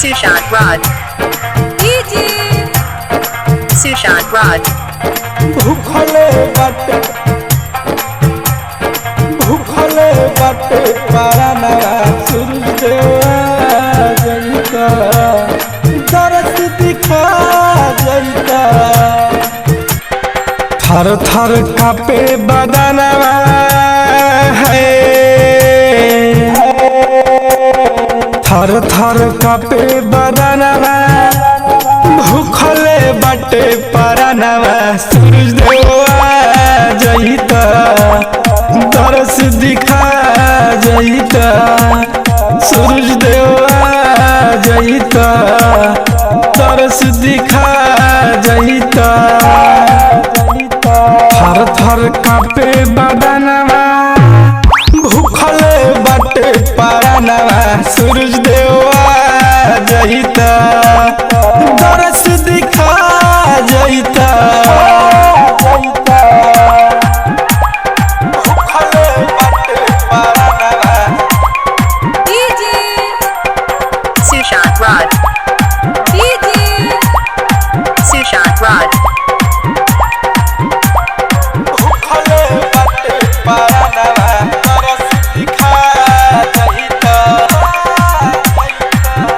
Sushant Raj. DJ Sushant Raj. भूखले बाटे Parana सूरज देवा जैता दरस दिखा जैता थर थर कापे बदनवा है थर थर कापे बदनवा भूखले बाटे पारानवा सूरज देवा जैता दरस दिखा जैता सूरज देवा जैता दरस दिखा जैता थर थर कापे बदनवा भूखले बाटे पारानवा सूरज देवा जैता दरस दिखा जैता Sushant Raj. DJ Sushant Raj. भूखले बाटे पारानवा दरस दिखा जैता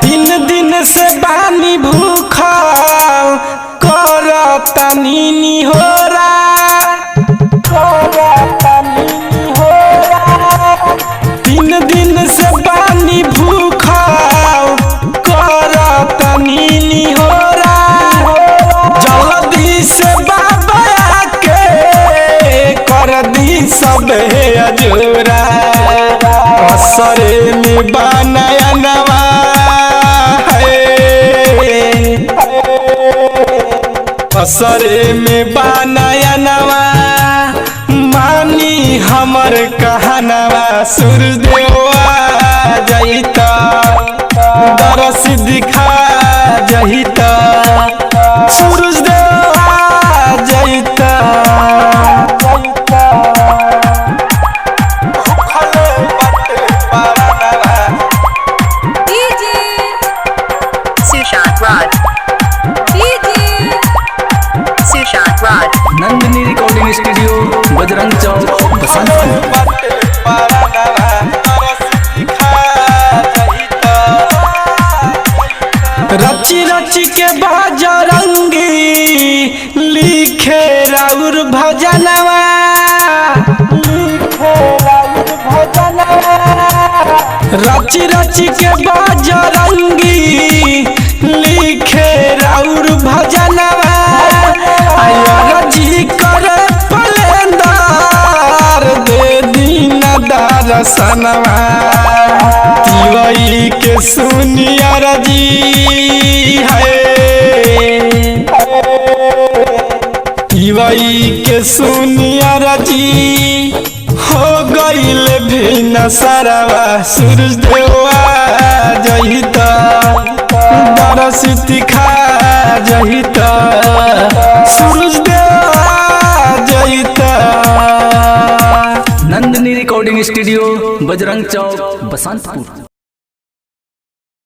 दिन दिन से बानी भूखल करता नीनी होरा दिन दिन से बानी भूखल करता नीनी होरा जल्दी से बाबा के कर दी सबे अजूरा असरे में बनाया नवा असरे में बनाया नवा मानी हमर कहनवा सूरज देवा जैता दरस दिखा जैता सूरज देवा जैता भूखले बाटे पारानवा DJ Sushant Raj. DJ Sushant Raj. Nandini recording studio Bajrang Chowk Basantpur. बाटे पारानवा दरस दिखा जैता रची रची के बजरंगी लिखे राउर भजनवा रची रची के बजरंगी लिखे राउर भजनवा जी कर पलेंदार दे दीन दरसनवा तिवई के सुनिया रजी है तिवई के सुनिया रजी हो गईल भी नसरवा सूरज देवा जैता दरस दिखा जैता सूरज देवा जैता नंदिनी रिकॉर्डिंग स्टूडियो बजरंग चौक बसंतपुर।